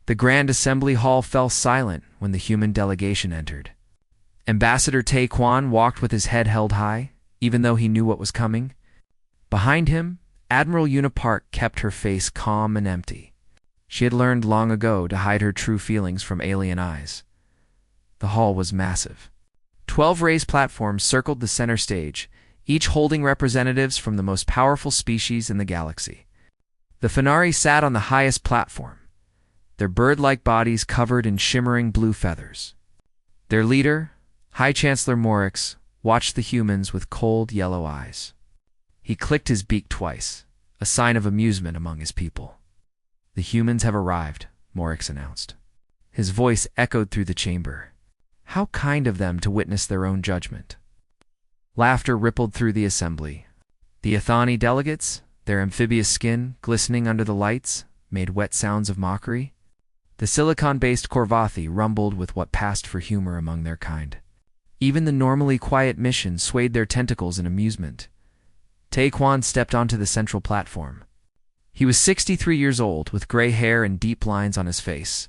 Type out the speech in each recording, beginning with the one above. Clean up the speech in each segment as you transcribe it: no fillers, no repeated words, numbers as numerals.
The Grand Assembly Hall fell silent when the human delegation entered. Ambassador Taekwon walked with his head held high, even though he knew what was coming. Behind him, Admiral Unipark kept her face calm and empty. She had learned long ago to hide her true feelings from alien eyes. The hall was massive. 12 raised platforms circled the center stage, each holding representatives from the most powerful species in the galaxy. The Phanari sat on the highest platform, their bird-like bodies covered in shimmering blue feathers. Their leader, High Chancellor Morix, watched the humans with cold yellow eyes. He clicked his beak twice, a sign of amusement among his people. "The humans have arrived," Morix announced. His voice echoed through the chamber. How kind of them to witness their own judgment. Laughter rippled through the assembly. The Athani delegates, their amphibious skin glistening under the lights, made wet sounds of mockery. The silicon-based Korvathi rumbled with what passed for humor among their kind. Even the normally quiet mission swayed their tentacles in amusement. Taekwon stepped onto the central platform. He was 63 years old, with gray hair and deep lines on his face.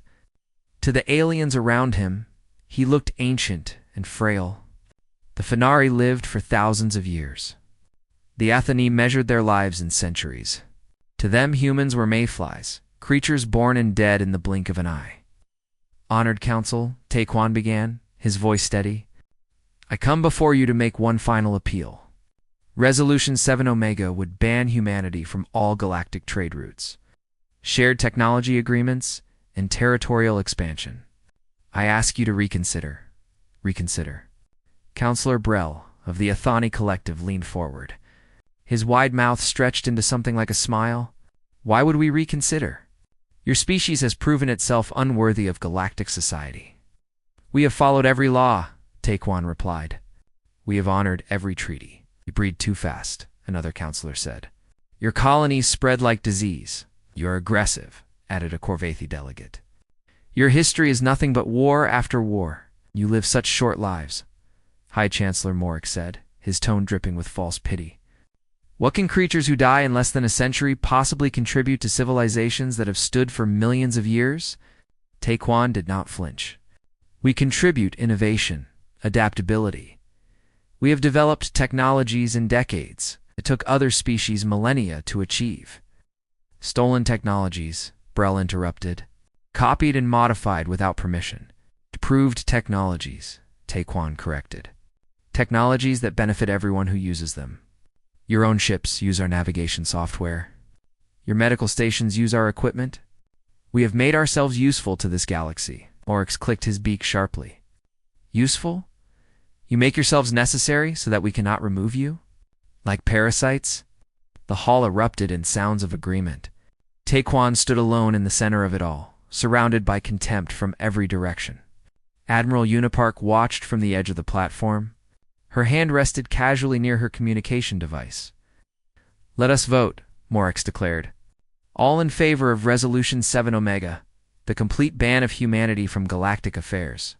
To the aliens around him, he looked ancient and frail. The Phanari lived for thousands of years. The Athani measured their lives in centuries. To them, humans were mayflies, creatures born and dead in the blink of an eye. "Honored Council," Taekwon began, his voice steady, "I come before you to make one final appeal. Resolution 7 Omega would ban humanity from all galactic trade routes, shared technology agreements, and territorial expansion. I ask you to reconsider. Reconsider." Councillor Brell, of the Athani Collective, leaned forward. His wide mouth stretched into something like a smile. "Why would we reconsider? Your species has proven itself unworthy of galactic society." "We have followed every law," Taekwon replied. "We have honored every treaty." "You breed too fast," another counselor said. "Your colonies spread like disease." "You're aggressive," added a Korvathi delegate. "Your history is nothing but war after war. You live such short lives," High Chancellor Morix said, his tone dripping with false pity. "What can creatures who die in less than a century possibly contribute to civilizations that have stood for millions of years?" Taekwon did not flinch. "We contribute innovation, adaptability. We have developed technologies in decades it took other species millennia to achieve." "Stolen technologies," Brell interrupted. "Copied and modified without permission." "Proved technologies," Taekwon corrected. "Technologies that benefit everyone who uses them. Your own ships use our navigation software. Your medical stations use our equipment. We have made ourselves useful to this galaxy." Morix clicked his beak sharply. "Useful? You make yourselves necessary so that we cannot remove you? Like parasites?" The hall erupted in sounds of agreement. Taekwon stood alone in the center of it all, surrounded by contempt from every direction. Admiral Unipark watched from the edge of the platform. Her hand rested casually near her communication device. "Let us vote," Morix declared. "All in favor of Resolution 7 Omega, the complete ban of humanity from galactic affairs."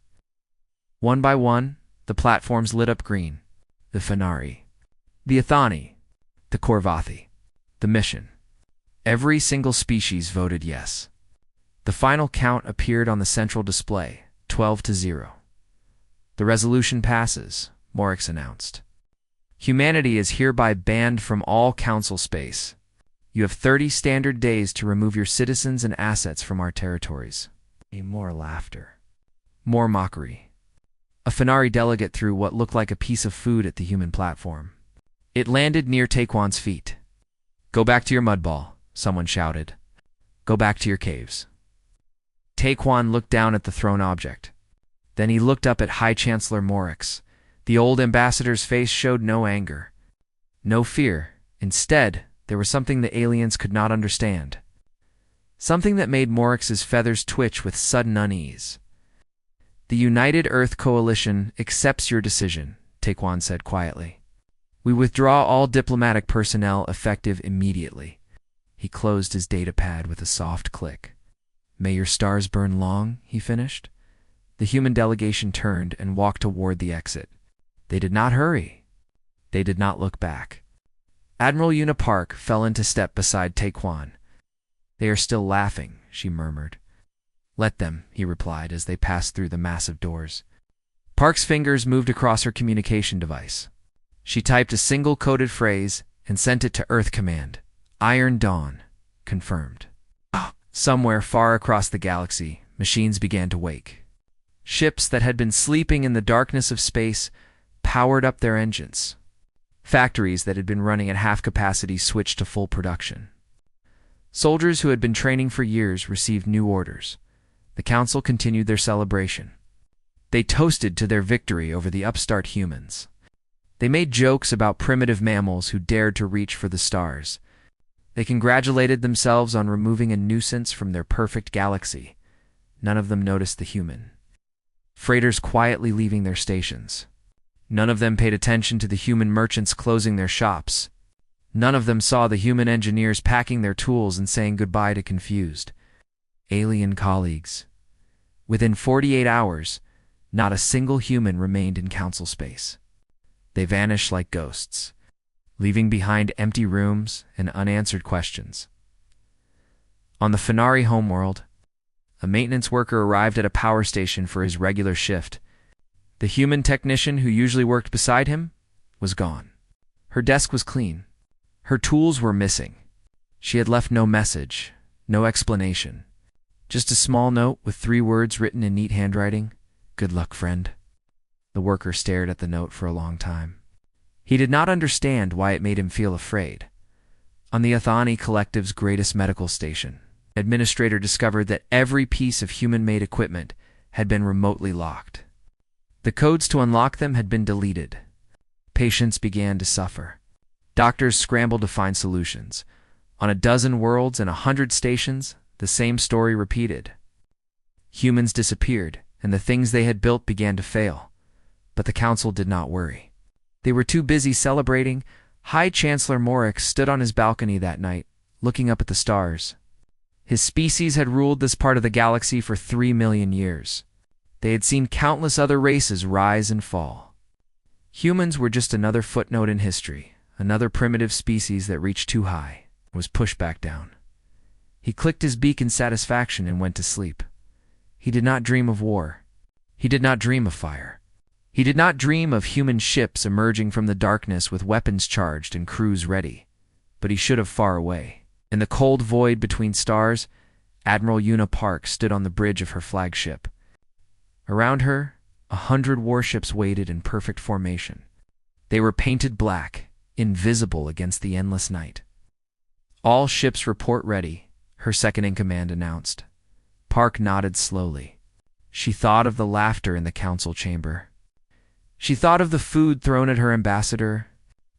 One by one, the platforms lit up green. The Phanari, the Athani, the Korvathi, the mission. Every single species voted yes. The final count appeared on the central display, 12-0. "The resolution passes," Morix announced. "Humanity is hereby banned from all council space. You have 30 standard days to remove your citizens and assets from our territories." More laughter. More mockery. A Phanari delegate threw what looked like a piece of food at the human platform. It landed near Taekwon's feet. "Go back to your mud ball," someone shouted. "Go back to your caves." Taekwon looked down at the thrown object. Then he looked up at High Chancellor Morix. The old ambassador's face showed no anger, no fear. Instead, there was something the aliens could not understand. Something that made Morix's feathers twitch with sudden unease. "The United Earth Coalition accepts your decision," Taekwon said quietly. "We withdraw all diplomatic personnel effective immediately." He closed his datapad with a soft click. "May your stars burn long," he finished. The human delegation turned and walked toward the exit. They did not hurry. They did not look back. Admiral Unipark fell into step beside Taekwon. "They are still laughing," she murmured. Let them, he replied as they passed through the massive doors. Park's fingers moved across her communication device. She typed a single coded phrase and sent it to Earth Command. Iron Dawn. Confirmed. Somewhere far across the galaxy, machines began to wake. Ships that had been sleeping in the darkness of space powered up their engines. Factories that had been running at half capacity switched to full production. Soldiers who had been training for years received new orders. The Council continued their celebration. They toasted to their victory over the upstart humans. They made jokes about primitive mammals who dared to reach for the stars. They congratulated themselves on removing a nuisance from their perfect galaxy. None of them noticed the human. Freighters quietly leaving their stations. None of them paid attention to the human merchants closing their shops. None of them saw the human engineers packing their tools and saying goodbye to confused alien colleagues. Within 48 hours, not a single human remained in Council space. They vanished like ghosts, leaving behind empty rooms and unanswered questions. On the Fenari homeworld, a maintenance worker arrived at a power station for his regular shift. The human technician who usually worked beside him was gone. Her desk was clean. Her tools were missing. She had left no message, no explanation. Just a small note with 3 words written in neat handwriting. Good luck, friend. The worker stared at the note for a long time. He did not understand why it made him feel afraid. On the Athani Collective's greatest medical station, the administrator discovered that every piece of human-made equipment had been remotely locked. The codes to unlock them had been deleted. Patients began to suffer. Doctors scrambled to find solutions. On a dozen worlds and 100 stations, the same story repeated. Humans disappeared, and the things they had built began to fail. But the Council did not worry. They were too busy celebrating. High Chancellor Morix stood on his balcony that night, looking up at the stars. His species had ruled this part of the galaxy for 3 million years. They had seen countless other races rise and fall. Humans were just another footnote in history, another primitive species that reached too high, was pushed back down. He clicked his beak in satisfaction and went to sleep. He did not dream of war. He did not dream of fire. He did not dream of human ships emerging from the darkness with weapons charged and crews ready. But he should have far away. In the cold void between stars, Admiral Una Park stood on the bridge of her flagship. Around her, 100 warships waited in perfect formation. They were painted black, invisible against the endless night. All ships report ready, her second-in-command announced. Park nodded slowly. She thought of the laughter in the council chamber. She thought of the food thrown at her ambassador.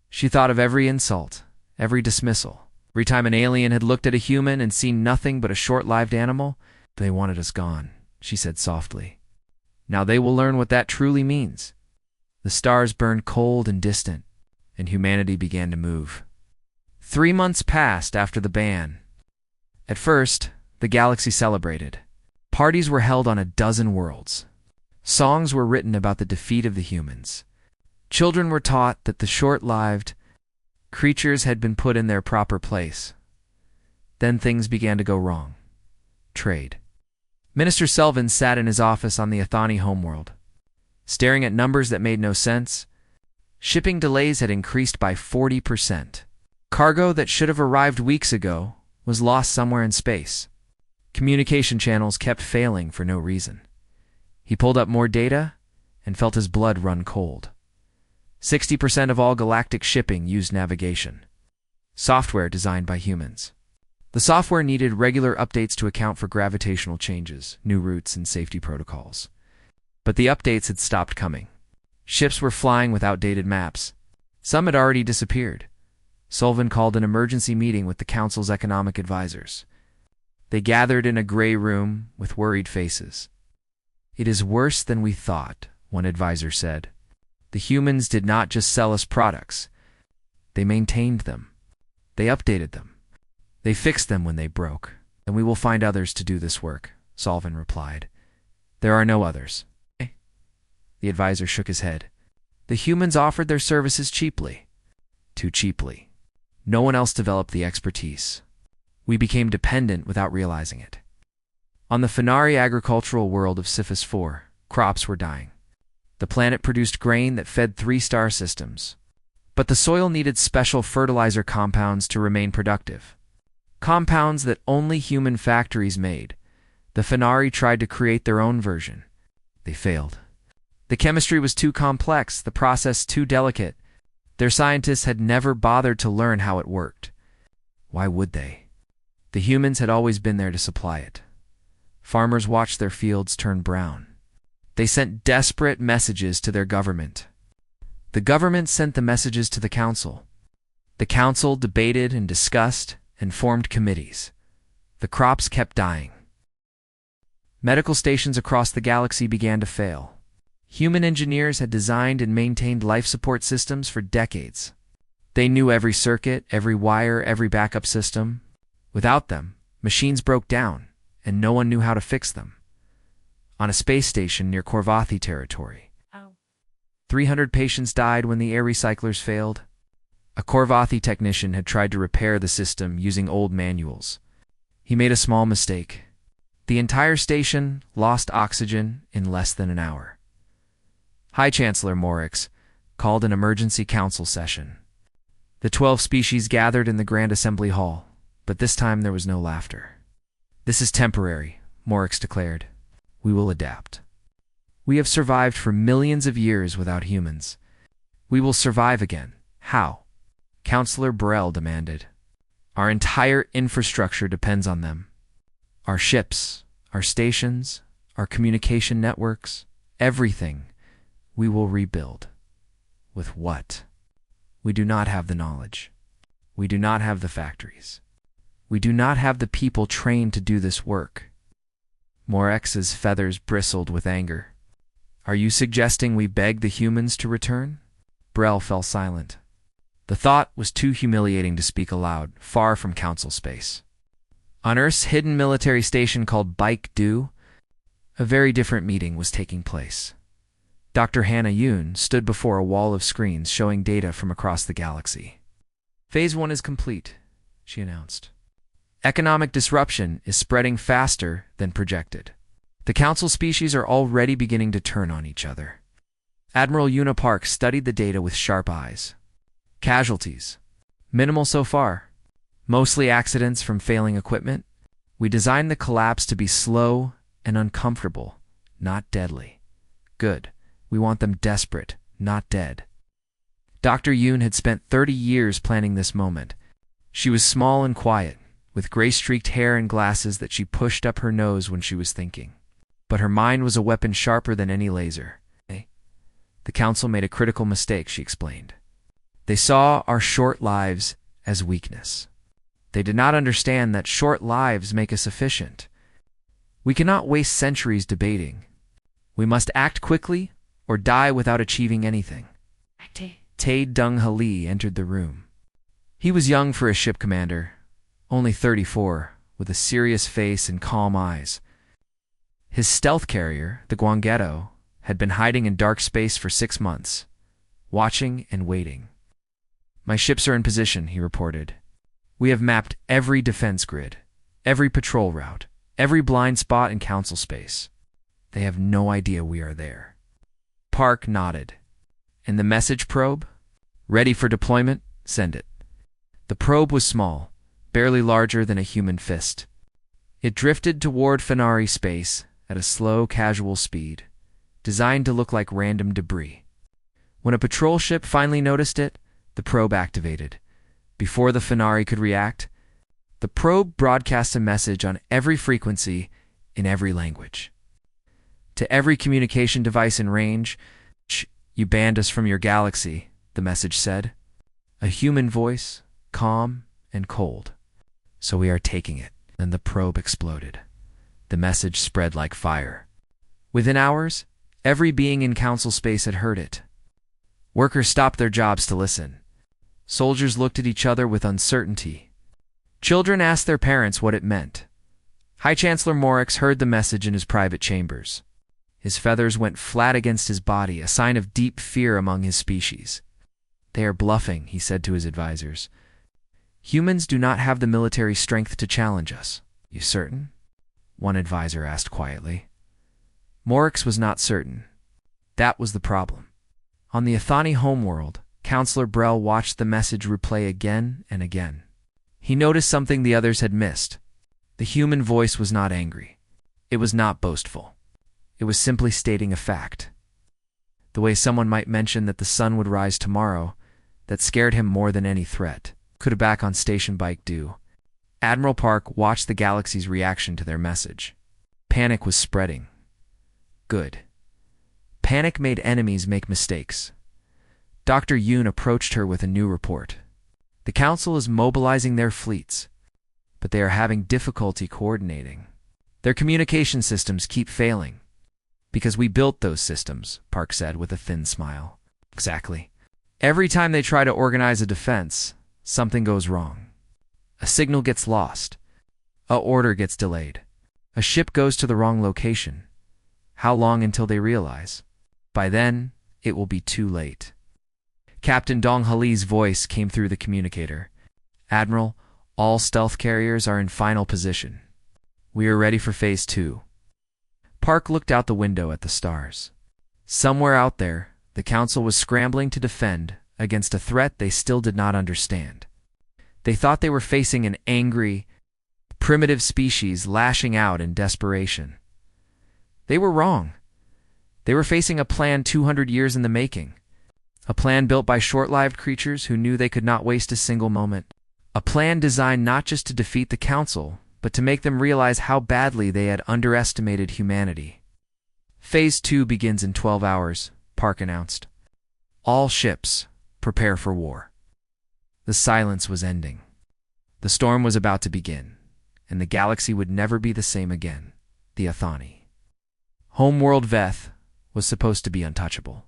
She thought of every insult, every dismissal. Every time an alien had looked at a human and seen nothing but a short-lived animal, they wanted us gone, she said softly. Now they will learn what that truly means. The stars burned cold and distant, and humanity began to move. 3 months passed after the ban. At first, the galaxy celebrated. Parties were held on a dozen worlds. Songs were written about the defeat of the humans. Children were taught that the short-lived creatures had been put in their proper place. Then things began to go wrong. Trade. Minister Selvin sat in his office on the Athani homeworld, staring at numbers that made no sense. Shipping delays had increased by 40%. Cargo that should have arrived weeks ago was lost somewhere in space. Communication channels kept failing for no reason. He pulled up more data and felt his blood run cold. 60% of all galactic shipping used navigation. Software designed by humans. The software needed regular updates to account for gravitational changes, new routes, and safety protocols. But the updates had stopped coming. Ships were flying with outdated maps. Some had already disappeared. Sullivan called an emergency meeting with the Council's economic advisors. They gathered in a gray room with worried faces. It is worse than we thought, one advisor said. The humans did not just sell us products. They maintained them. They updated them. They fixed them when they broke, and we will find others to do this work, Sullivan replied. There are no others. The advisor shook his head. The humans offered their services cheaply. Too cheaply. No one else developed the expertise. We became dependent without realizing it. On the Fenari agricultural world of Sifis 4, crops were dying. The planet produced grain that fed 3-star systems. But the soil needed special fertilizer compounds to remain productive. Compounds that only human factories made. The Fenari tried to create their own version. They failed. The chemistry was too complex, the process too delicate. Their scientists had never bothered to learn how it worked. Why would they? The humans had always been there to supply it. Farmers watched their fields turn brown. They sent desperate messages to their government. The government sent the messages to the council. The council debated and discussed and formed committees. The crops kept dying. Medical stations across the galaxy began to fail. Human engineers had designed and maintained life support systems for decades. They knew every circuit, every wire, every backup system. Without them, machines broke down, and no one knew how to fix them. On a space station near Korvathi territory, 300 patients died when the air recyclers failed. A Korvathi technician had tried to repair the system using old manuals. He made a small mistake. The entire station lost oxygen in less than an hour. High Chancellor Morix called an emergency council session. The 12 species gathered in the Grand Assembly Hall, but this time there was no laughter. "This is temporary," Morix declared. "We will adapt. We have survived for millions of years without humans. We will survive again. How?" Councillor Burrell demanded. "Our entire infrastructure depends on them. Our ships, our stations, our communication networks, everything. We will rebuild." With what? We do not have the knowledge. We do not have the factories. We do not have the people trained to do this work. Morex's feathers bristled with anger. "Are you suggesting we beg the humans to return?" Burrell fell silent. The thought was too humiliating to speak aloud, far from council space. On Earth's hidden military station called Bike Du, a very different meeting was taking place. Dr. Hannah Yoon stood before a wall of screens showing data from across the galaxy. "Phase 1 is complete," she announced. "Economic disruption is spreading faster than projected. The council species are already beginning to turn on each other." Admiral Una Park studied the data with sharp eyes. "Casualties. Minimal so far. Mostly accidents from failing equipment. We designed the collapse to be slow and uncomfortable, not deadly. Good. We want them desperate, not dead." Dr. Yoon had spent 30 years planning this moment. She was small and quiet, with gray-streaked hair and glasses that she pushed up her nose when she was thinking. But her mind was a weapon sharper than any laser. The council made a critical mistake, she explained. They saw our short lives as weakness. They did not understand that short lives make us efficient. We cannot waste centuries debating. We must act quickly or die without achieving anything. Tae Dung-ha Lee entered the room. He was young for a ship commander, only 34, with a serious face and calm eyes. His stealth carrier, the Guangetto, had been hiding in dark space for 6 months, watching and waiting. "My ships are in position," he reported. "We have mapped every defense grid, every patrol route, every blind spot in council space. They have no idea we are there." Park nodded. "And the message probe? Ready for deployment? Send it." The probe was small, barely larger than a human fist. It drifted toward Fenari space at a slow, casual speed, designed to look like random debris. When a patrol ship finally noticed it, the probe activated. Before the Fenari could react, the probe broadcast a message on every frequency in every language. To every communication device in range, "You banned us from your galaxy," the message said. A human voice, calm and cold. "So we are taking it." Then the probe exploded. The message spread like fire. Within hours, every being in council space had heard it. Workers stopped their jobs to listen. Soldiers looked at each other with uncertainty. Children asked their parents what it meant. High Chancellor Morix heard the message in his private chambers. His feathers went flat against his body, a sign of deep fear among his species. "They are bluffing," he said to his advisors. "Humans do not have the military strength to challenge us." "You certain?" one advisor asked quietly. Morix was not certain. That was the problem. On the Athani homeworld, Counselor Brell watched the message replay again and again. He noticed something the others had missed. The human voice was not angry. It was not boastful. It was simply stating a fact. The way someone might mention that the sun would rise tomorrow, that scared him more than any threat. Could a back on station bike do? Admiral Park watched the galaxy's reaction to their message. Panic was spreading. Good. Panic made enemies make mistakes. Dr. Yoon approached her with a new report. The Council is mobilizing their fleets, but they are having difficulty coordinating. Their communication systems keep failing. Because we built those systems, Park said with a thin smile. Exactly. Every time they try to organize a defense, something goes wrong. A signal gets lost. A order gets delayed. A ship goes to the wrong location. How long until they realize? By then, it will be too late. Captain Dong Hali's voice came through the communicator. Admiral, all stealth carriers are in final position. We are ready for Phase 2. Park looked out the window at the stars. Somewhere out there, the Council was scrambling to defend against a threat they still did not understand. They thought they were facing an angry, primitive species lashing out in desperation. They were wrong. They were facing a plan 200 years in the making. A plan built by short-lived creatures who knew they could not waste a single moment. A plan designed not just to defeat the Council, but to make them realize how badly they had underestimated humanity. Phase 2 begins in 12 hours, Park announced. All ships, prepare for war. The silence was ending. The storm was about to begin, and the galaxy would never be the same again. The Athani. Homeworld Veth was supposed to be untouchable.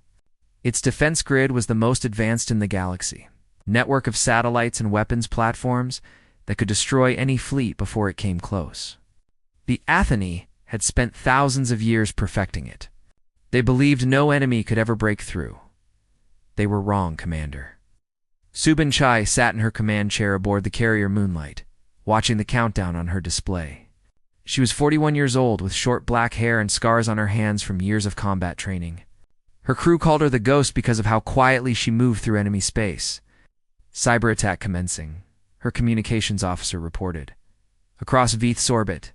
Its defense grid was the most advanced in the galaxy. Network of satellites and weapons platforms that could destroy any fleet before it came close. The Athani had spent thousands of years perfecting it. They believed no enemy could ever break through. They were wrong, Commander. Subin Chai sat in her command chair aboard the carrier Moonlight, watching the countdown on her display. She was 41 years old with short black hair and scars on her hands from years of combat training. Her crew called her the Ghost because of how quietly she moved through enemy space. Cyber attack commencing, her communications officer reported. Across Veth's orbit,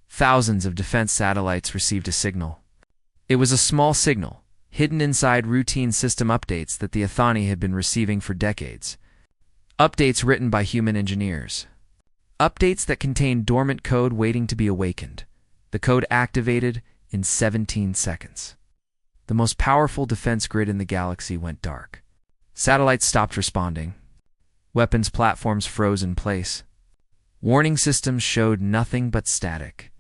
thousands of defense satellites received a signal. It was a small signal, hidden inside routine system updates that the Athani had been receiving for decades. Updates written by human engineers. Updates that contained dormant code waiting to be awakened. The code activated in 17 seconds. The most powerful defense grid in the galaxy went dark. Satellites stopped responding. Weapons platforms froze in place. Warning systems showed nothing but static.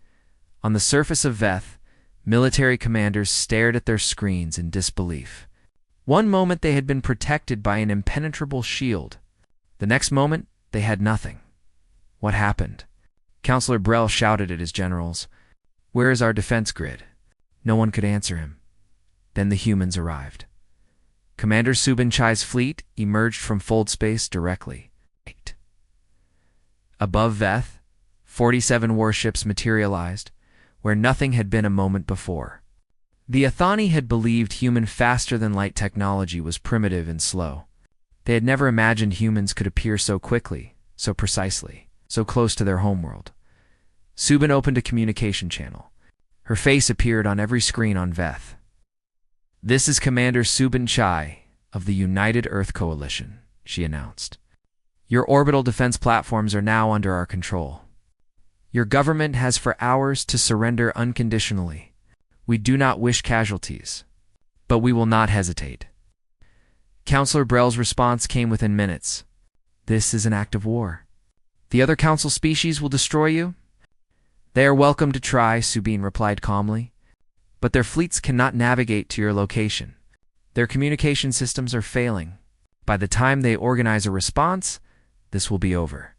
On the surface of Veth, military commanders stared at their screens in disbelief. One moment they had been protected by an impenetrable shield. The next moment, they had nothing. What happened? Counselor Brell shouted at his generals. Where is our defense grid? No one could answer him. Then the humans arrived. Commander Subin Chai's fleet emerged from fold space directly. Above Veth, 47 warships materialized, where nothing had been a moment before. The Athani had believed human faster-than-light technology was primitive and slow. They had never imagined humans could appear so quickly, so precisely, so close to their homeworld. Subin opened a communication channel. Her face appeared on every screen on Veth. This is Commander Subin Chai of the United Earth Coalition, she announced. Your orbital defense platforms are now under our control. Your government has for hours to surrender unconditionally. We do not wish casualties, but we will not hesitate. Counselor Brell's response came within minutes. This is an act of war. The other council species will destroy you? They are welcome to try, Subin replied calmly. But their fleets cannot navigate to your location. Their communication systems are failing. By the time they organize a response, this will be over.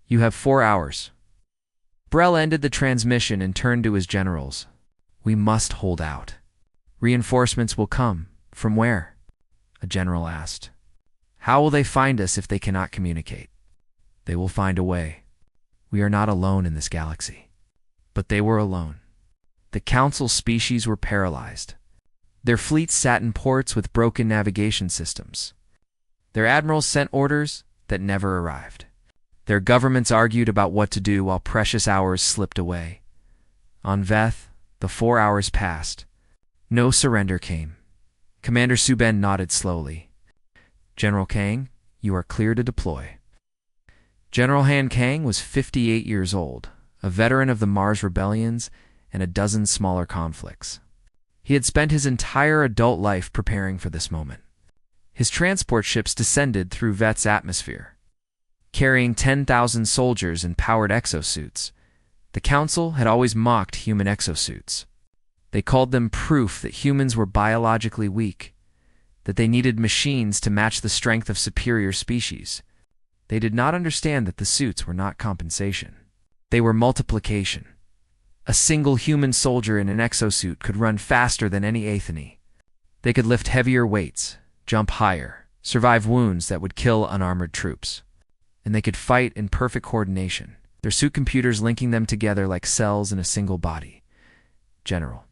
You have 4 hours. Brell ended the transmission and turned to his generals. We must hold out. Reinforcements will come. From where? A general asked. How will they find us if they cannot communicate? They will find a way. We are not alone in this galaxy. But they were alone. The Council species were paralyzed. Their fleets sat in ports with broken navigation systems. Their admirals sent orders that never arrived. Their governments argued about what to do while precious hours slipped away. On Veth, the 4 hours passed. No surrender came. Commander Suben nodded slowly. General Kang, you are clear to deploy. General Han Kang was 58 years old, a veteran of the Mars rebellions and a dozen smaller conflicts. He had spent his entire adult life preparing for this moment. His transport ships descended through Veth's atmosphere, carrying 10,000 soldiers in powered exosuits. The Council had always mocked human exosuits. They called them proof that humans were biologically weak, that they needed machines to match the strength of superior species. They did not understand that the suits were not compensation. They were multiplication. A single human soldier in an exosuit could run faster than any Atheny. They could lift heavier weights, jump higher, survive wounds that would kill unarmored troops. And they could fight in perfect coordination, their suit computers linking them together like cells in a single body. General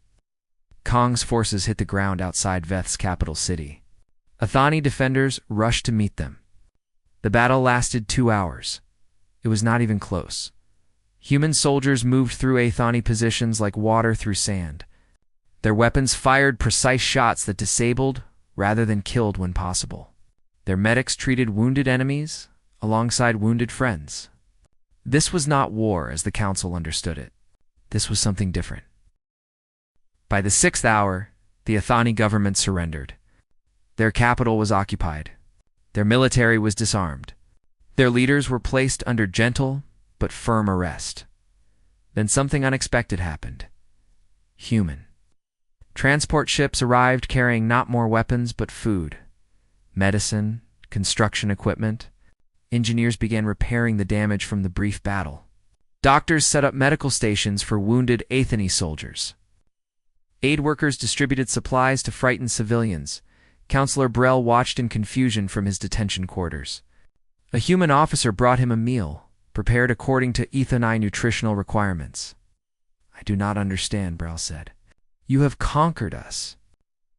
Kang's forces hit the ground outside Veth's capital city. Athani defenders rushed to meet them. The battle lasted 2 hours. It was not even close. Human soldiers moved through Athani positions like water through sand. Their weapons fired precise shots that disabled rather than killed when possible. Their medics treated wounded enemies alongside wounded friends. This was not war as the Council understood it. This was something different. By the 6th hour, the Athani government surrendered. Their capital was occupied. Their military was disarmed. Their leaders were placed under gentle but firm arrest. Then something unexpected happened. Human. Transport ships arrived carrying not more weapons but food, medicine, construction equipment. Engineers began repairing the damage from the brief battle. Doctors set up medical stations for wounded Atheny soldiers. Aid workers distributed supplies to frightened civilians. Counselor Brell watched in confusion from his detention quarters. A human officer brought him a meal, prepared according to Ethani nutritional requirements. I do not understand, Brell said. You have conquered us.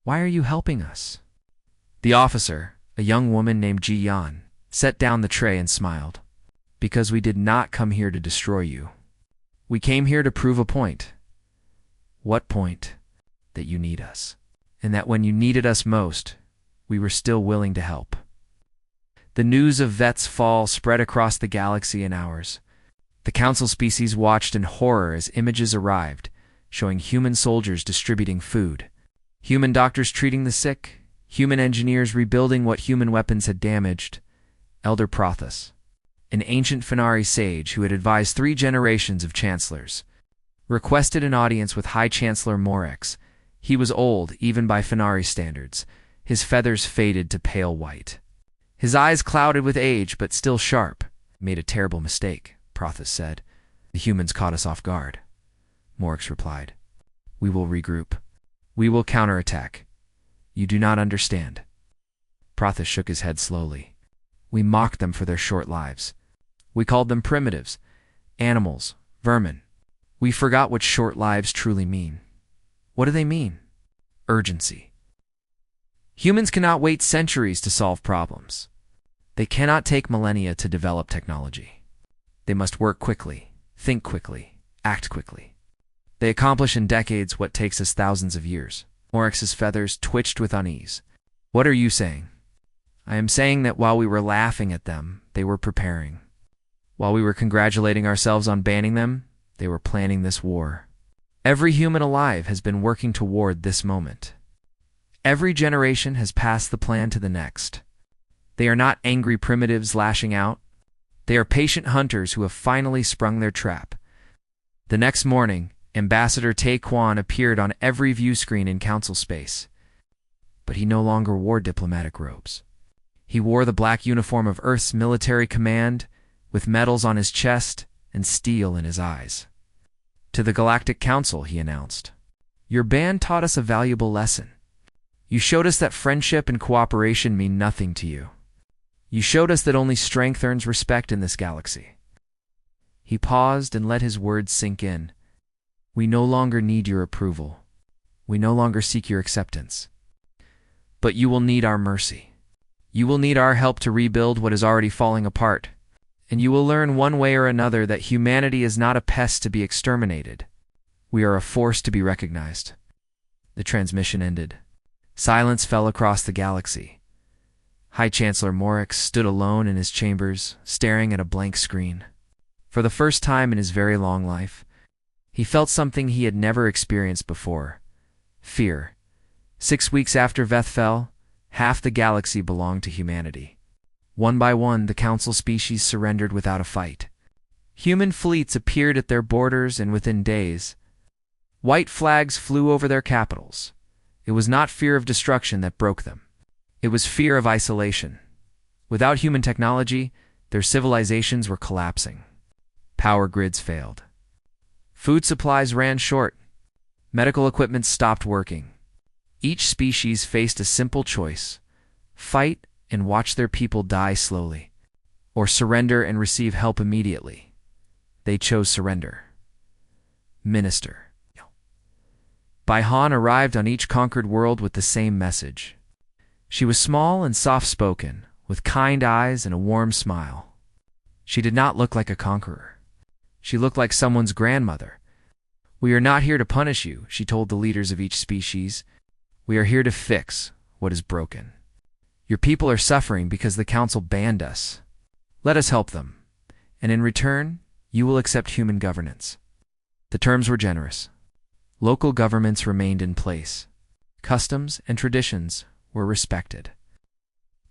Why are you helping us? The officer, a young woman named Ji Yan, set down the tray and smiled. Because we did not come here to destroy you. We came here to prove a point. What point? That you need us. And that when you needed us most, we were still willing to help. The news of Veth's fall spread across the galaxy in hours. The Council species watched in horror as images arrived, showing human soldiers distributing food, human doctors treating the sick, human engineers rebuilding what human weapons had damaged. Elder Prothus, an ancient Fenari sage who had advised 3 generations of chancellors, requested an audience with High Chancellor Morex. He was old, even by Fenari standards. His feathers faded to pale white. His eyes clouded with age, but still sharp. Made a terrible mistake, Prothus said. The humans caught us off guard. Morex replied. We will regroup. We will counterattack. You do not understand. Prothus shook his head slowly. We mocked them for their short lives. We called them primitives, animals, vermin. We forgot what short lives truly mean. What do they mean? Urgency. Humans cannot wait centuries to solve problems. They cannot take millennia to develop technology. They must work quickly, think quickly, act quickly. They accomplish in decades what takes us thousands of years. Morex's feathers twitched with unease. What are you saying? I am saying that while we were laughing at them, they were preparing. While we were congratulating ourselves on banning them, they were planning this war. Every human alive has been working toward this moment. Every generation has passed the plan to the next. They are not angry primitives lashing out. They are patient hunters who have finally sprung their trap. The next morning, Ambassador Tae Kwan appeared on every view screen in Council space. But he no longer wore diplomatic robes. He wore the black uniform of Earth's military command, with medals on his chest and steel in his eyes. To the Galactic Council, he announced, Your band taught us a valuable lesson. You showed us that friendship and cooperation mean nothing to you. You showed us that only strength earns respect in this galaxy. He paused and let his words sink in. We no longer need your approval. We no longer seek your acceptance. But you will need our mercy. You will need our help to rebuild what is already falling apart. And you will learn one way or another that humanity is not a pest to be exterminated. We are a force to be recognized. The transmission ended. Silence fell across the galaxy. High Chancellor Morix stood alone in his chambers, staring at a blank screen. For the first time in his very long life, he felt something he had never experienced before: fear. 6 weeks after Veth fell, half the galaxy belonged to humanity. One by one, the Council species surrendered without a fight. Human fleets appeared at their borders, and within days, white flags flew over their capitals. It was not fear of destruction that broke them. It was fear of isolation. Without human technology, their civilizations were collapsing. Power grids failed. Food supplies ran short. Medical equipment stopped working. Each species faced a simple choice: fight and watch their people die slowly, or surrender and receive help immediately. They chose surrender. Minister. Baihan arrived on each conquered world with the same message. She was small and soft-spoken, with kind eyes and a warm smile. She did not look like a conqueror. She looked like someone's grandmother. "We are not here to punish you," she told the leaders of each species. "We are here to fix what is broken. Your people are suffering because the Council banned us. Let us help them, and in return, you will accept human governance." The terms were generous. Local governments remained in place. Customs and traditions were respected.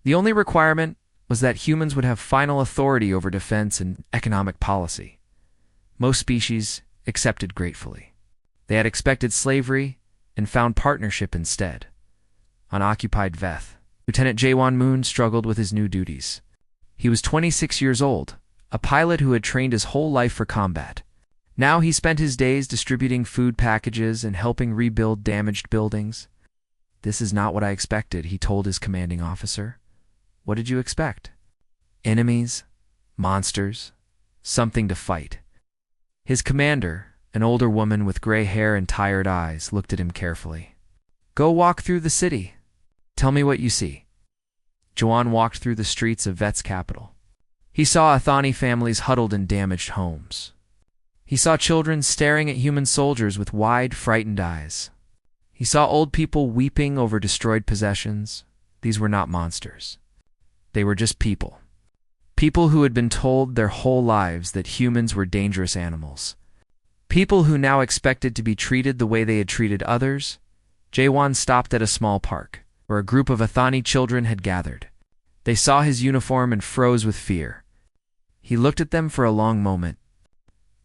The only requirement was that humans would have final authority over defense and economic policy. Most species accepted gratefully. They had expected slavery and found partnership instead. On occupied Veth, Lieutenant Jaewon Moon struggled with his new duties. He was 26 years old, a pilot who had trained his whole life for combat. Now he spent his days distributing food packages and helping rebuild damaged buildings. "This is not what I expected," he told his commanding officer. "What did you expect?" "Enemies, monsters, something to fight." His commander, an older woman with gray hair and tired eyes, looked at him carefully. "Go walk through the city. Tell me what you see." Jaewon walked through the streets of Vet's capital. He saw Athani families huddled in damaged homes. He saw children staring at human soldiers with wide, frightened eyes. He saw old people weeping over destroyed possessions. These were not monsters. They were just people. People who had been told their whole lives that humans were dangerous animals. People who now expected to be treated the way they had treated others. Jaewon stopped at a small park, where a group of Athani children had gathered. They saw his uniform and froze with fear. He looked at them for a long moment.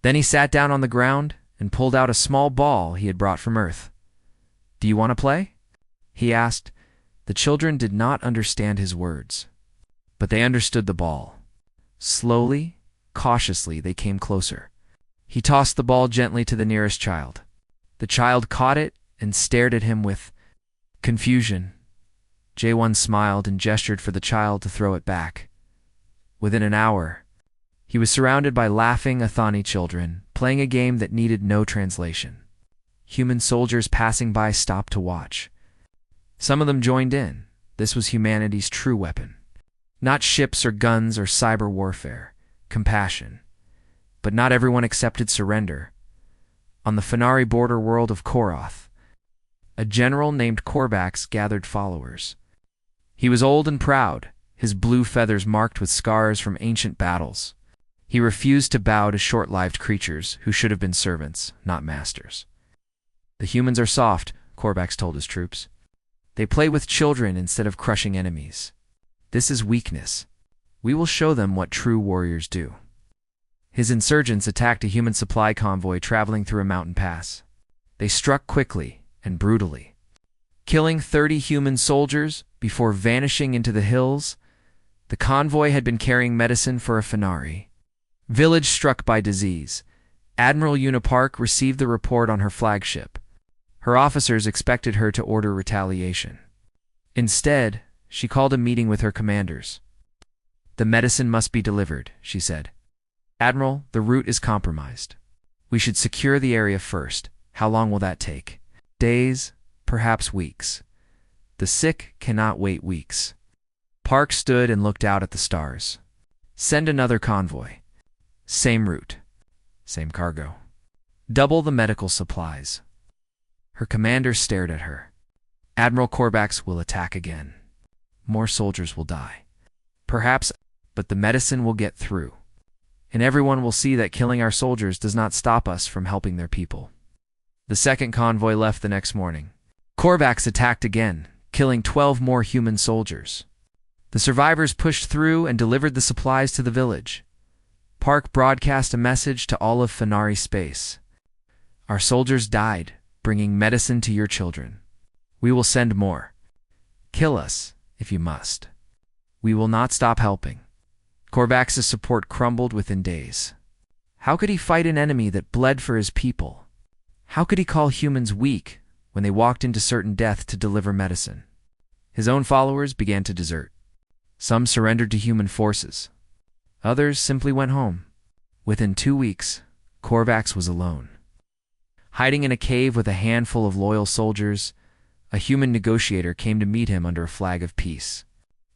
Then he sat down on the ground and pulled out a small ball he had brought from Earth. "Do you want to play?" he asked. The children did not understand his words, but they understood the ball. Slowly, cautiously, they came closer. He tossed the ball gently to the nearest child. The child caught it and stared at him with confusion. Jaewon smiled and gestured for the child to throw it back. Within an hour, he was surrounded by laughing Athani children, playing a game that needed no translation. Human soldiers passing by stopped to watch. Some of them joined in. This was humanity's true weapon. Not ships or guns or cyber warfare. Compassion. But not everyone accepted surrender. On the Fenari border world of Koroth, a general named Korvax gathered followers. He was old and proud, his blue feathers marked with scars from ancient battles. He refused to bow to short-lived creatures who should have been servants, not masters. "The humans are soft," Korvax told his troops. "They play with children instead of crushing enemies. This is weakness. We will show them what true warriors do." His insurgents attacked a human supply convoy traveling through a mountain pass. They struck quickly and brutally, killing 30 human soldiers before vanishing into the hills. The convoy had been carrying medicine for a Fenari village struck by disease. Admiral Unipark received the report on her flagship. Her officers expected her to order retaliation. Instead, she called a meeting with her commanders. "The medicine must be delivered," she said. "Admiral, the route is compromised. We should secure the area first. How long will that take? Days, perhaps weeks. The sick cannot wait weeks. Park stood and looked out at the stars. Send another convoy. Same route. Same cargo. Double the medical supplies. Her commander stared at her. Admiral Korvax will attack again. More soldiers will die. Perhaps, but the medicine will get through. And everyone will see that killing our soldiers does not stop us from helping their people. The second convoy left the next morning. Korvax attacked again, killing 12 more human soldiers. The survivors pushed through and delivered the supplies to the village. Park broadcast a message to all of Fenari space. Our soldiers died, bringing medicine to your children. We will send more. Kill us, if you must. We will not stop helping. Korvax's support crumbled within days. How could he fight an enemy that bled for his people? How could he call humans weak when they walked into certain death to deliver medicine? His own followers began to desert. Some surrendered to human forces. Others simply went home. Within 2 weeks, Korvax was alone. Hiding in a cave with a handful of loyal soldiers, a human negotiator came to meet him under a flag of peace.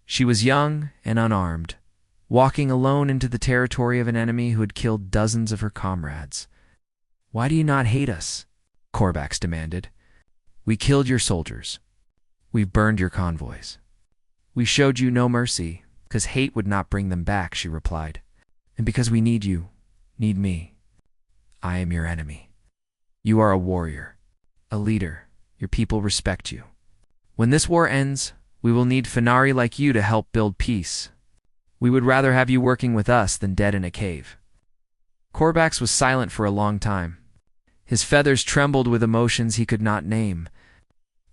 She was young and unarmed, walking alone into the territory of an enemy who had killed dozens of her comrades. "Why do you not hate us?" Korvax demanded. "We killed your soldiers. We burned your convoys. We showed you no mercy, because hate would not bring them back," she replied. "And because we need you, need me. I am your enemy. You are a warrior, a leader. Your people respect you. When this war ends, we will need Fenari like you to help build peace. We would rather have you working with us than dead in a cave." Korvax was silent for a long time. His feathers trembled with emotions he could not name.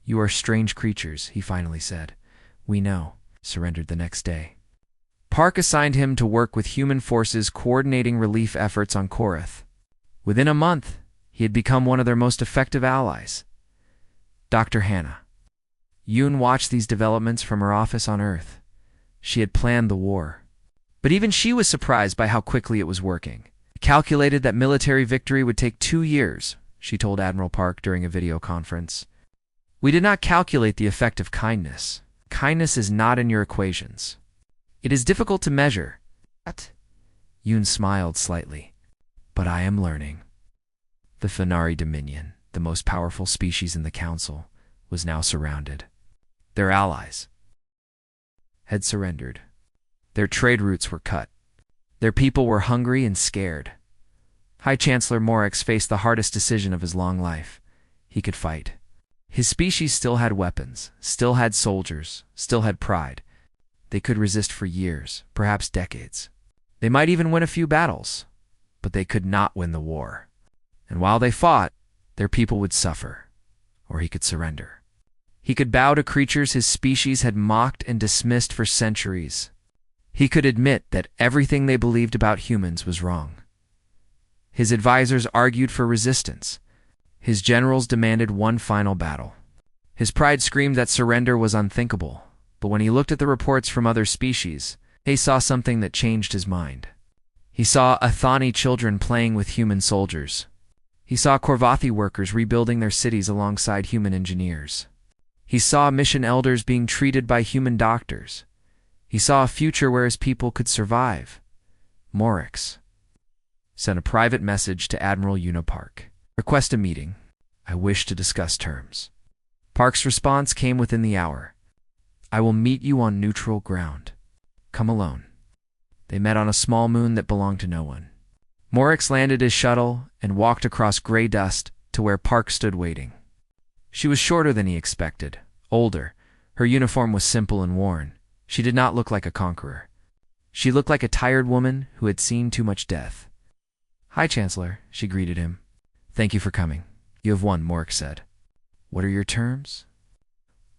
"You are strange creatures," he finally said. "We know," surrendered the next day. Park assigned him to work with human forces coordinating relief efforts on Korath. Within a month, he had become one of their most effective allies. Dr. Hannah. Yoon watched these developments from her office on Earth. She had planned the war. But even she was surprised by how quickly it was working. Calculated that military victory would take 2 years, she told Admiral Park during a video conference. "We did not calculate the effect of kindness. Kindness is not in your equations. It is difficult to measure." "What?" Yoon smiled slightly. "But I am learning." The Fenari Dominion, the most powerful species in the Council, was now surrounded. Their allies had surrendered. Their trade routes were cut. Their people were hungry and scared. High Chancellor Morix faced the hardest decision of his long life. He could fight. His species still had weapons, still had soldiers, still had pride. They could resist for years, perhaps decades. They might even win a few battles, but they could not win the war. And while they fought, their people would suffer, or he could surrender. He could bow to creatures his species had mocked and dismissed for centuries. He could admit that everything they believed about humans was wrong. His advisors argued for resistance. His generals demanded one final battle. His pride screamed that surrender was unthinkable, but when he looked at the reports from other species, he saw something that changed his mind. He saw Athani children playing with human soldiers. He saw Korvathi workers rebuilding their cities alongside human engineers. He saw mission elders being treated by human doctors. He saw a future where his people could survive. Morix sent a private message to Admiral Una Park. "Request a meeting. I wish to discuss terms." Park's response came within the hour. "I will meet you on neutral ground. Come alone." They met on a small moon that belonged to no one. Morix landed his shuttle and walked across gray dust to where Park stood waiting. She was shorter than he expected, older. Her uniform was simple and worn. She did not look like a conqueror. She looked like a tired woman who had seen too much death. "Hi, Chancellor," she greeted him. "Thank you for coming. You have won," Morix said. "What are your terms?"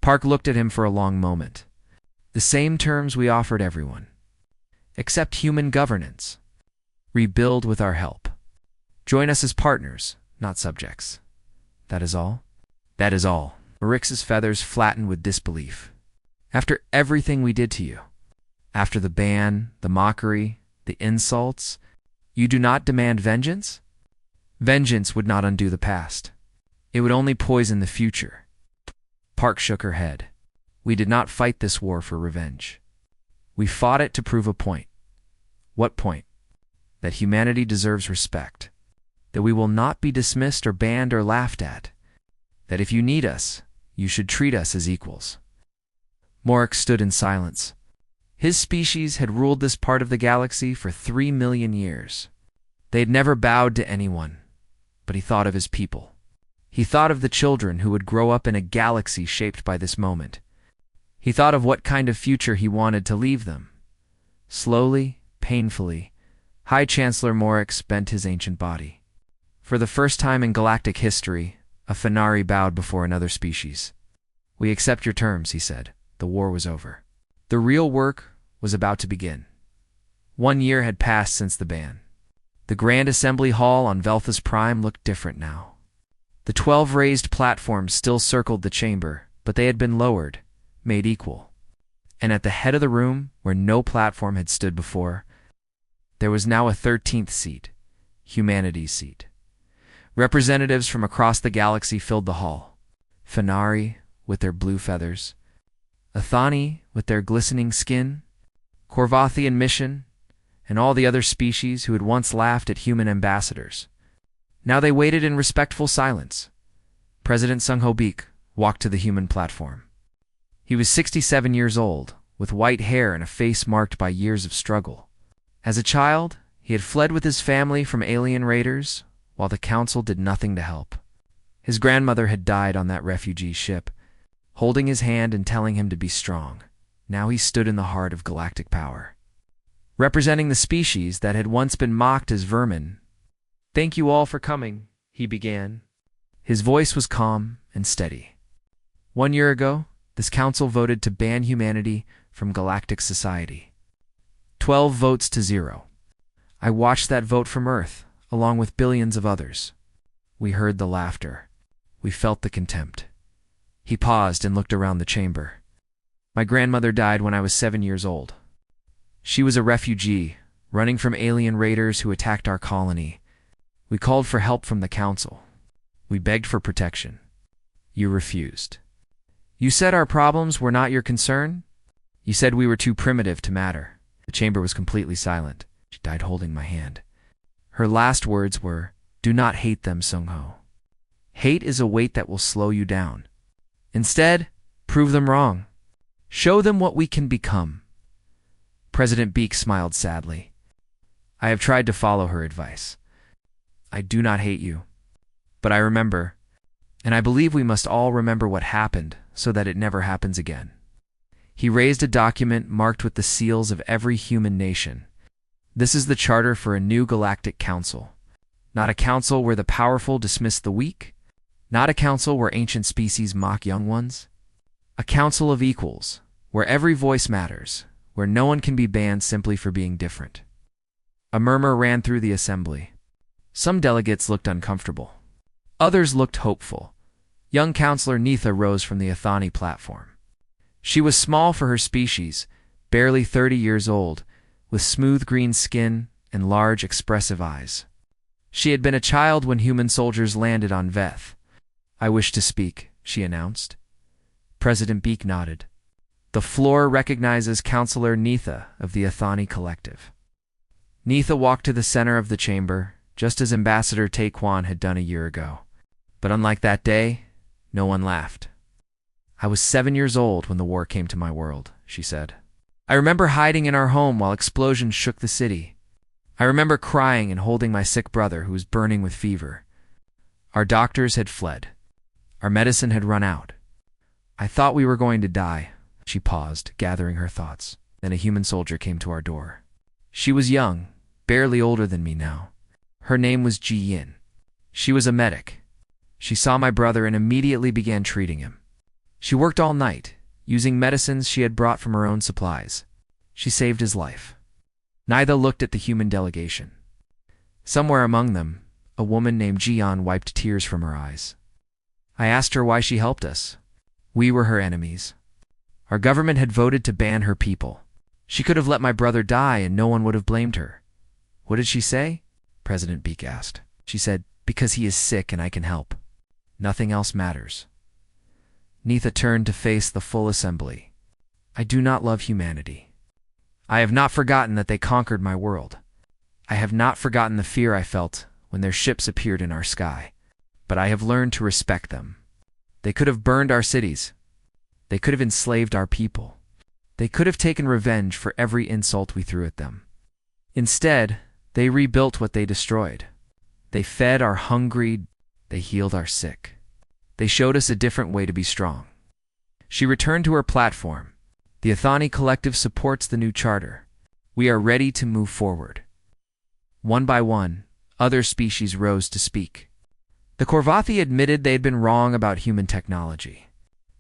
Park looked at him for a long moment. "The same terms we offered everyone. Accept human governance. Rebuild with our help. Join us as partners, not subjects. That is all?" "That is all." Morix's feathers flattened with disbelief. "After everything we did to you, after the ban, the mockery, the insults, you do not demand vengeance?" Vengeance would not undo the past. It would only poison the future. Park shook her head. We did not fight this war for revenge. We fought it to prove a point. What point? That humanity deserves respect. That we will not be dismissed or banned or laughed at. That if you need us, you should treat us as equals. Morix stood in silence. His species had ruled this part of the galaxy for 3 million years. They had never bowed to anyone, but he thought of his people. He thought of the children who would grow up in a galaxy shaped by this moment. He thought of what kind of future he wanted to leave them. Slowly, painfully, High Chancellor Morix bent his ancient body. For the first time in galactic history, a Fenari bowed before another species. We accept your terms, he said. The war was over. The real work was about to begin. 1 year had passed since the ban. The Grand Assembly Hall on Velthus Prime looked different now. The 12 raised platforms still circled the chamber, but they had been lowered, made equal. And at the head of the room, where no platform had stood before, there was now a 13th seat, humanity's seat. Representatives from across the galaxy filled the hall. Fenari, with their blue feathers, Athani, with their glistening skin, Korvathian Mission, and all the other species who had once laughed at human ambassadors. Now they waited in respectful silence. President Sungho Beek walked to the human platform. He was 67 years old, with white hair and a face marked by years of struggle. As a child, he had fled with his family from alien raiders, while the council did nothing to help. His grandmother had died on that refugee ship, holding his hand and telling him to be strong. Now he stood in the heart of galactic power. Representing the species that had once been mocked as vermin. "Thank you all for coming," he began. His voice was calm and steady. 1 year ago, this council voted to ban humanity from galactic society. 12 votes to 0. I watched that vote from Earth, along with billions of others. We heard the laughter. We felt the contempt. He paused and looked around the chamber. My grandmother died when I was 7 years old. She was a refugee, running from alien raiders who attacked our colony. We called for help from the council. We begged for protection. You refused. You said our problems were not your concern. You said we were too primitive to matter. The chamber was completely silent. She died holding my hand. Her last words were, "Do not hate them, Sungho. Hate is a weight that will slow you down. Instead, prove them wrong. Show them what we can become." President Beek smiled sadly. I have tried to follow her advice. I do not hate you. But I remember, and I believe we must all remember what happened so that it never happens again. He raised a document marked with the seals of every human nation. This is the charter for a new galactic council. Not a council where the powerful dismiss the weak. Not a council where ancient species mock young ones. A council of equals, where every voice matters, where no one can be banned simply for being different. A murmur ran through the assembly. Some delegates looked uncomfortable. Others looked hopeful. Young Counselor Neetha rose from the Athani platform. She was small for her species, barely 30 years old, with smooth green skin and large, expressive eyes. She had been a child when human soldiers landed on Veth. I wish to speak, she announced. President Beek nodded. The floor recognizes Counselor Neetha of the Athani Collective. Neetha walked to the center of the chamber, just as Ambassador Taekwon had done a year ago. But unlike that day, no one laughed. I was 7 years old when the war came to my world, she said. I remember hiding in our home while explosions shook the city. I remember crying and holding my sick brother who was burning with fever. Our doctors had fled. Our medicine had run out. I thought we were going to die. She paused, gathering her thoughts. Then a human soldier came to our door. She was young, barely older than me now. Her name was Ji-Yin. She was a medic. She saw my brother and immediately began treating him. She worked all night, using medicines she had brought from her own supplies. She saved his life. Neither looked at the human delegation. Somewhere among them, a woman named Jian wiped tears from her eyes. I asked her why she helped us. We were her enemies. Our government had voted to ban her people. She could have let my brother die and no one would have blamed her. What did she say? President Beek asked. She said, Because he is sick and I can help. Nothing else matters. Neitha turned to face the full assembly. I do not love humanity. I have not forgotten that they conquered my world. I have not forgotten the fear I felt when their ships appeared in our sky. But I have learned to respect them. They could have burned our cities. They could have enslaved our people. They could have taken revenge for every insult we threw at them. Instead, they rebuilt what they destroyed. They fed our hungry, they healed our sick. They showed us a different way to be strong. She returned to her platform. The Athani Collective supports the new charter. We are ready to move forward. One by one, other species rose to speak. The Korvathi admitted they had been wrong about human technology.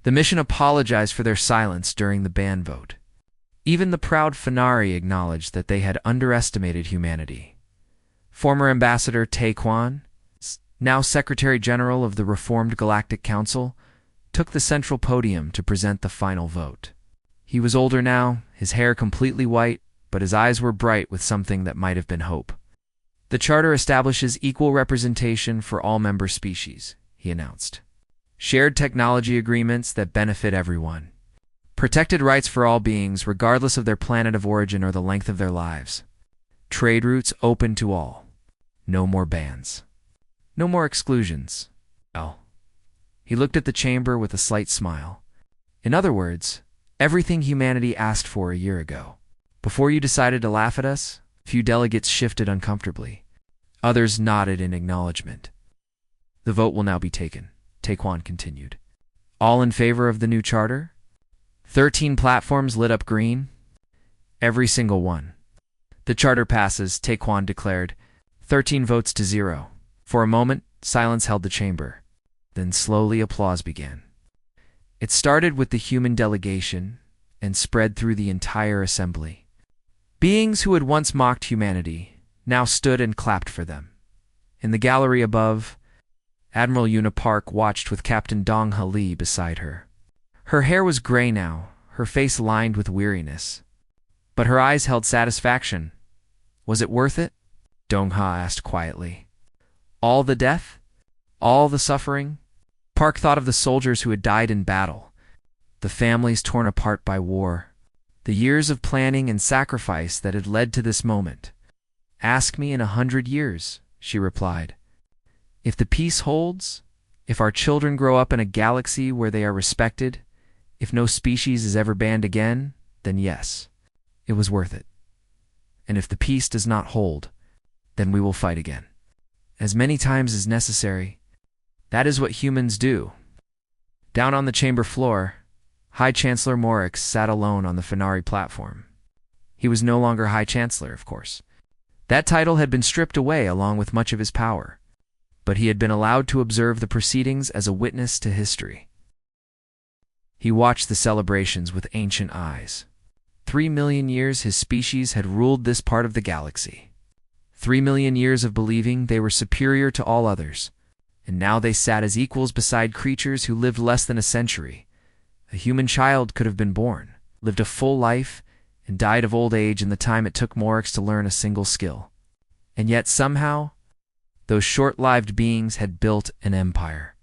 The mission apologized for their silence during the ban vote. Even the proud Fenari acknowledged that they had underestimated humanity. Former Ambassador Taekwon, now Secretary General of the Reformed Galactic Council, took the central podium to present the final vote. He was older now, his hair completely white, but his eyes were bright with something that might have been hope. The Charter establishes equal representation for all member species, he announced. Shared technology agreements that benefit everyone. Protected rights for all beings, regardless of their planet of origin or the length of their lives. Trade routes open to all. No more bans. No more exclusions. He looked at the chamber with a slight smile. In other words, everything humanity asked for a year ago. Before you decided to laugh at us, a few delegates shifted uncomfortably. Others nodded in acknowledgement. The vote will now be taken, Taekwon continued. All in favor of the new charter? 13 platforms lit up green. Every single one. The charter passes, Taekwon declared. 13 votes to 0. For a moment, silence held the chamber. Then slowly applause began. It started with the human delegation and spread through the entire assembly. Beings who had once mocked humanity now stood and clapped for them. In the gallery above, Admiral Yuna Park watched with Captain Dong Lee beside her. Her hair was gray now, her face lined with weariness. But her eyes held satisfaction. Was it worth it? Dong asked quietly. All the death? All the suffering? Park thought of the soldiers who had died in battle, the families torn apart by war, the years of planning and sacrifice that had led to this moment. Ask me in 100 years, she replied. If the peace holds, if our children grow up in a galaxy where they are respected, if no species is ever banned again, then yes, it was worth it. And if the peace does not hold, then we will fight again. As many times as necessary. That is what humans do. Down on the chamber floor, High Chancellor Morix sat alone on the Fenari platform. He was no longer High Chancellor, of course. That title had been stripped away along with much of his power, but he had been allowed to observe the proceedings as a witness to history. He watched the celebrations with ancient eyes. 3 million years his species had ruled this part of the galaxy. 3 million years of believing they were superior to all others. And now they sat as equals beside creatures who lived less than a century. A human child could have been born, lived a full life, and died of old age in the time it took Morix to learn a single skill. And yet somehow, those short-lived beings had built an empire.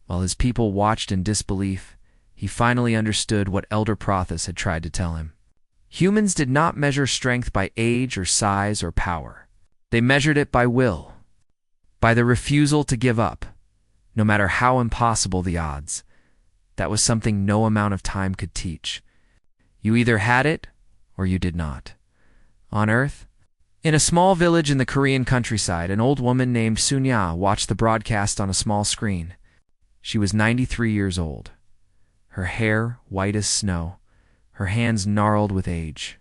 While his people watched in disbelief, he finally understood what Elder Prothas had tried to tell him. Humans did not measure strength by age or size or power. They measured it by will. By the refusal to give up, no matter how impossible the odds. That was something no amount of time could teach. You either had it, or you did not. On Earth, in a small village in the Korean countryside, an old woman named Sunya watched the broadcast on a small screen. She was 93 years old. Her hair white as snow, her hands gnarled with age.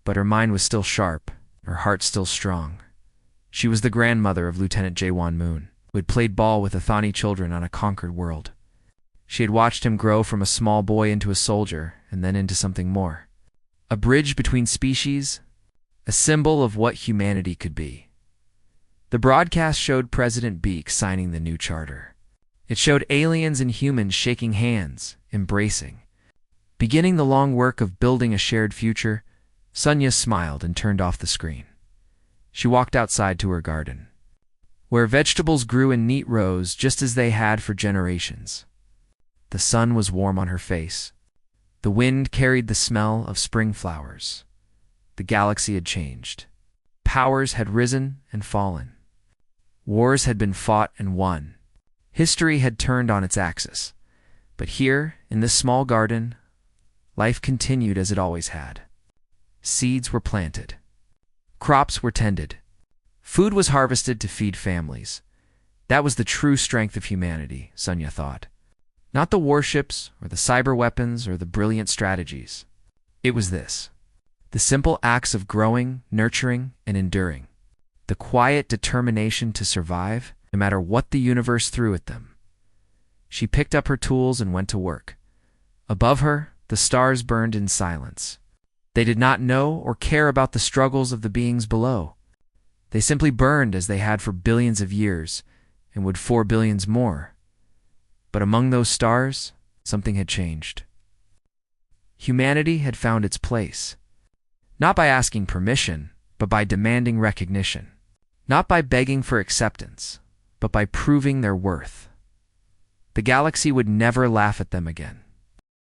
But her mind was still sharp, her heart still strong. She was the grandmother of Lieutenant Jaewon Moon, who had played ball with Athani children on a conquered world. She had watched him grow from a small boy into a soldier, and then into something more. A bridge between species, a symbol of what humanity could be. The broadcast showed President Beak signing the new charter. It showed aliens and humans shaking hands, embracing. Beginning the long work of building a shared future, Sunya smiled and turned off the screen. She walked outside to her garden. where vegetables grew in neat rows just as they had for generations. The sun was warm on her face. The wind carried the smell of spring flowers. The galaxy had changed. Powers had risen and fallen. Wars had been fought and won. History had turned on its axis. But here, in this small garden, life continued as it always had. Seeds were planted. Crops were tended. Food was harvested to feed families. That was the true strength of humanity, Sonia thought. Not the warships, or the cyber weapons, or the brilliant strategies. It was this: the simple acts of growing, nurturing, and enduring. The quiet determination to survive, no matter what the universe threw at them. She picked up her tools and went to work. Above her, the stars burned in silence. They did not know or care about the struggles of the beings below. They simply burned as they had for billions of years, and would for billions more. But among those stars, something had changed. Humanity had found its place. Not by asking permission, but by demanding recognition. Not by begging for acceptance, but by proving their worth. The galaxy would never laugh at them again.